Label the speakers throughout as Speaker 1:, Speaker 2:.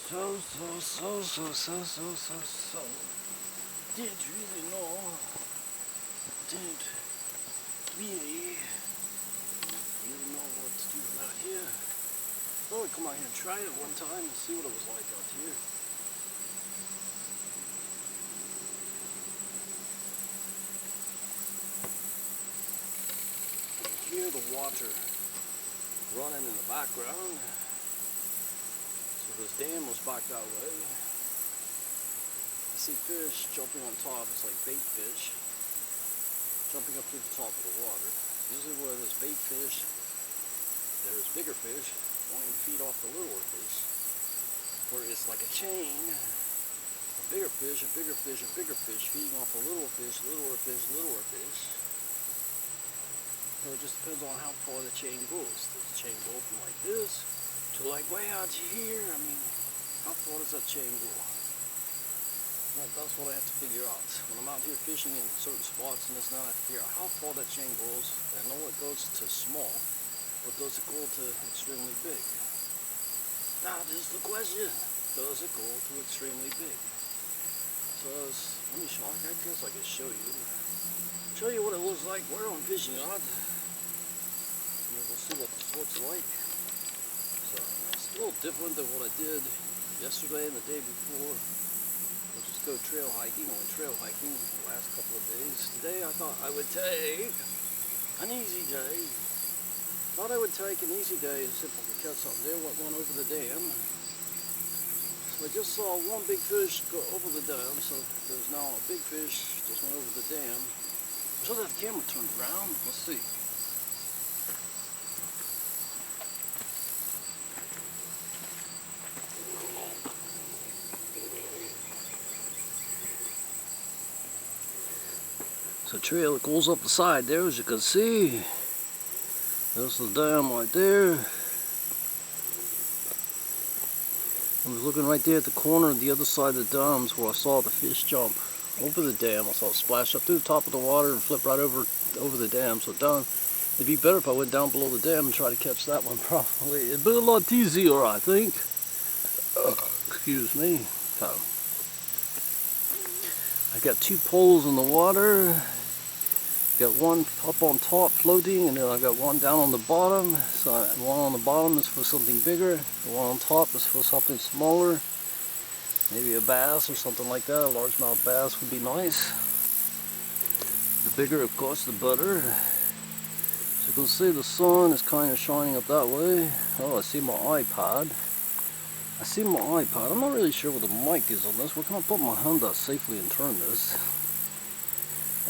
Speaker 1: So. Did you really know? Didn't really know what to do out here? Thought I'd come out here and try it one time and see what it was like out here. You can hear the water running in the background. So this dam was back that way. I see fish jumping on top. It's like bait fish jumping up to the top of the water. Usually where there's bait fish, there's bigger fish wanting to feed off the littler fish. Where it's like a chain, a bigger fish, a bigger fish, a bigger fish feeding off a littler fish, littler fish, littler fish. So it just depends on how far the chain goes. Does the chain go from like this to like way out here? I mean, how far does that chain go? That's what I have to figure out. When I'm out here fishing in certain spots and this now, I have to figure out how far that chain goes. I know it goes to small, but does it go to extremely big? That is the question. Does it go to extremely big? So let me show. I guess I can show you what it looks like where I'm fishing on. We'll see what this looks like. So it's a little different than what I did yesterday and the day before. We'll just go trail hiking. I went trail hiking the last couple of days. Today I thought I would take an easy day. Thought I would take an easy day and see if I could catch something. There went one over the dam. So I just saw one big fish go over the dam. So there's now a big fish just went over the dam. I should have the camera turned around. Let's see. So trail that goes up the side there, as you can see. There's the dam right there. I was looking right there at the corner of the other side of the dams where I saw the fish jump over the dam. I saw it splash up through the top of the water and flip right over the dam. So down, it'd be better if I went down below the dam and tried to catch that one probably. It'd be a lot easier, I think. Excuse me. So, I got two poles in the water. Got one up on top floating, and then I've got one down on the bottom. So one on the bottom is for something bigger, the one on top is for something smaller. Maybe a bass or something like that. A largemouth bass would be nice. The bigger, of course, the better. So you can see the sun is kind of shining up that way. Oh, I see my iPod. I'm not really sure what the mic is on this. Where can I put my hand out safely and turn this?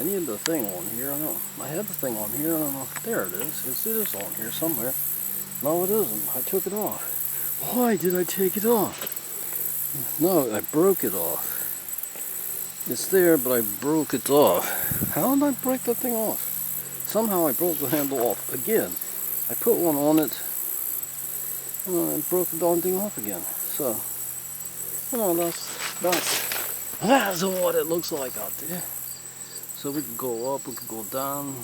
Speaker 1: I need the thing on here. I had the thing on here. I don't know. There it is. It is on here somewhere. No, it isn't. I took it off. Why did I take it off? No, I broke it off. It's there, but I broke it off. How did I break that thing off? Somehow I broke the handle off again. I put one on it, and I broke the darn thing off again. So, that's what it looks like out there. So we can go up, we can go down.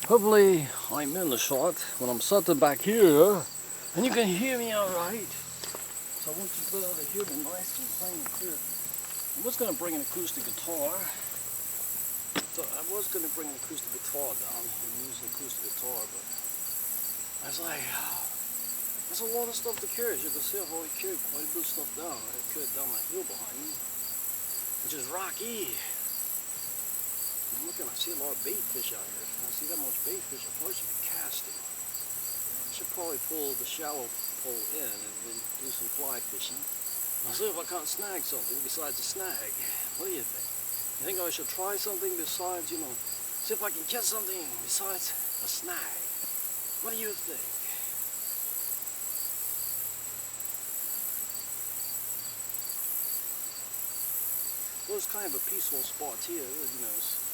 Speaker 1: Hopefully I'm in the shot when I'm sitting back here and you can hear me alright. So I want you to be able to hear me nice and plain and clear. I was going to bring an acoustic guitar. So I was going to bring an acoustic guitar down and use an acoustic guitar, but I was like, there's a lot of stuff to carry. As you can see, I've already carried quite a bit of stuff down. I carried down my hill behind me, which is rocky. I'm looking, I see a lot of bait fish out here. If I see that much bait fish, I probably should be casting. I should probably pull the shallow pole in and then do some fly fishing. I'll see if I can't snag something besides a snag. What do you think? You think I should try something besides, see if I can catch something besides a snag? What do you think? Well, it's kind of a peaceful spot here, unless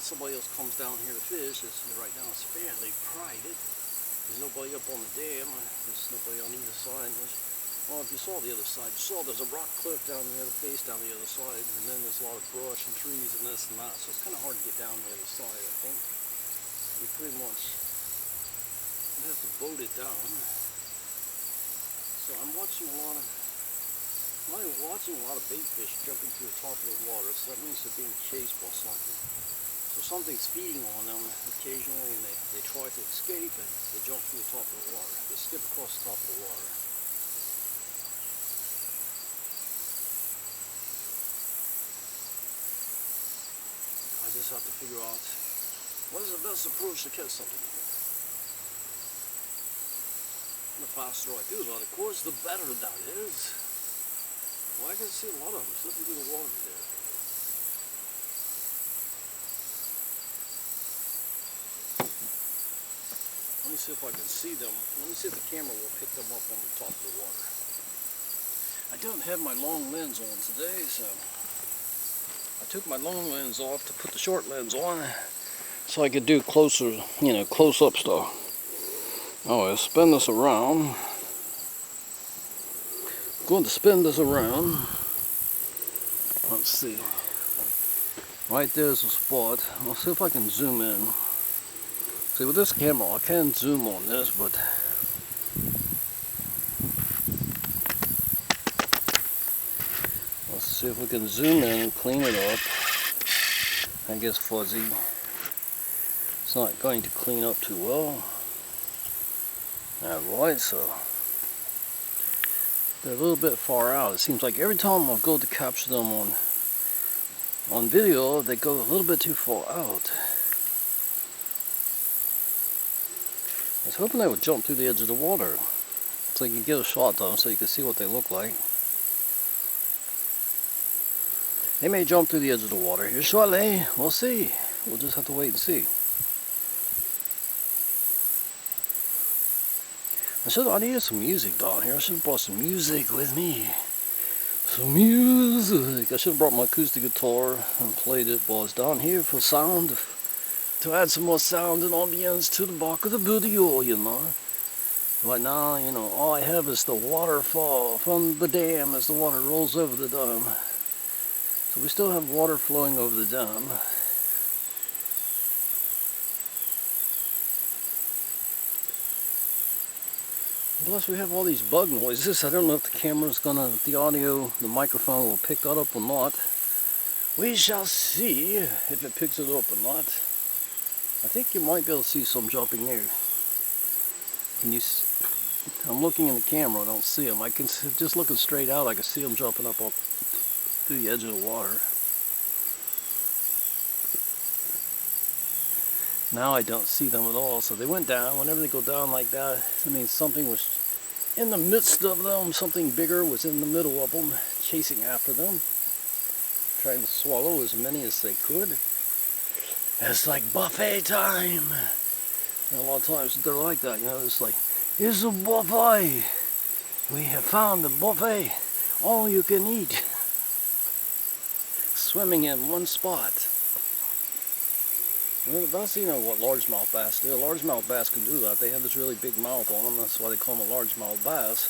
Speaker 1: somebody else comes down here to fish. Right now it's fairly private. There's nobody up on the dam. There's nobody on either side. Well, if you saw the other side, you saw there's a rock cliff down the other face down the other side, and then there's a lot of brush and trees and this and that. So it's kind of hard to get down the other side, I think. You pretty much have to boat it down. So I'm watching a lot of bait fish jumping through the top of the water, so that means they're being chased by something. So something's feeding on them occasionally, and they try to escape, and they jump through the top of the water. They skip across the top of the water. I just have to figure out what is the best approach to catch something here. The faster I do that, of course, the better that is. Well, I can see a lot of them slipping through the water there. Let me see if I can see them. Let me see if the camera will pick them up on the top of the water. I don't have my long lens on today, so I took my long lens off to put the short lens on so I could do closer, close-up stuff. Oh, I'll spin this around. Going to spin this around. Let's see. Right there's a spot. I'll see if I can zoom in. See, with this camera, I can zoom on this, but let's see if we can zoom in and clean it up. I guess fuzzy. It's not going to clean up too well. Alright, so they're a little bit far out. It seems like every time I go to capture them on video, they go a little bit too far out. I was hoping they would jump through the edge of the water so you can get a shot of them so you can see what they look like. They may jump through the edge of the water here shortly. We'll see. We'll just have to wait and see. I needed some music down here. I should have brought some music with me. Some music. I should have brought my acoustic guitar and played it while I was down here for sound. To add some more sound and ambience to the back of the video, Right now, all I have is the waterfall from the dam as the water rolls over the dam. So we still have water flowing over the dam. Plus we have all these bug noises. I don't know if the audio, the microphone will pick that up or not. We shall see if it picks it up or not. I think you might be able to see some jumping there. Can you see? I'm looking in the camera, I don't see them. I can see, just looking straight out, I can see them jumping up through the edge of the water. Now I don't see them at all, so they went down. Whenever they go down like that, it means something was in the midst of them, something bigger was in the middle of them, chasing after them, trying to swallow as many as they could. It's like buffet time. And a lot of times they're like that, it's like, it's a buffet. We have found the buffet. All you can eat. Swimming in one spot. Well, that's, what largemouth bass do. A largemouth bass can do that. They have this really big mouth on them. That's why they call them a largemouth bass.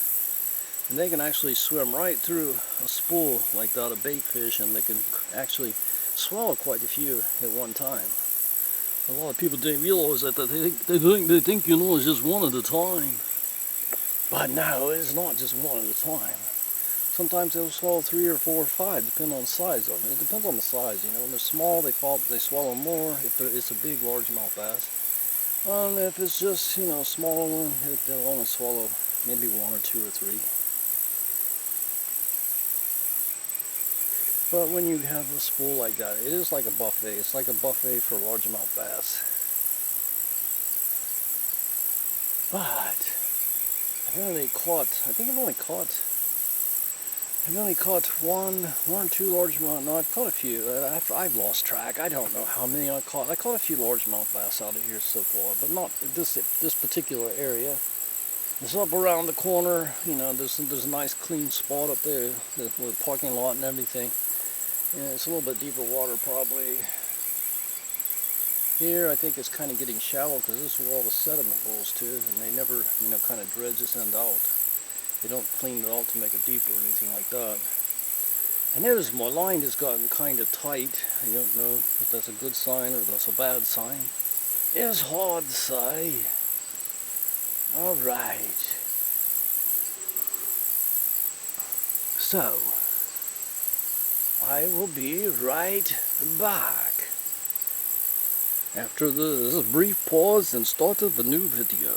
Speaker 1: And they can actually swim right through a spool like that of bait fish, and they can actually swallow quite a few at one time. A lot of people don't realize that they think it's just one at a time. But no, it's not just one at a time. Sometimes they'll swallow 3 or 4 or 5, depending on the size of them. It depends on the size, When they're small, they swallow more. If it's a big largemouth bass, if it's just smaller one, they'll only swallow maybe 1 or 2 or 3. But when you have a spool like that, it is like a buffet. It's like a buffet for largemouth bass. But I've only caught one or two largemouth. No, I've caught a few. I've lost track. I don't know how many I caught. I caught a few largemouth bass out of here so far, but not this particular area. It's up around the corner. There's a nice clean spot up there with a parking lot and everything. Yeah, it's a little bit deeper water probably. Here I think it's kind of getting shallow because this is where all the sediment goes to, and they never, kind of dredge this end out. They don't clean it out to make it deeper or anything like that. I notice my line has gotten kind of tight. I don't know if that's a good sign or that's a bad sign. It's hard to say. Alright. So, I will be right back after this brief pause and start of a new video.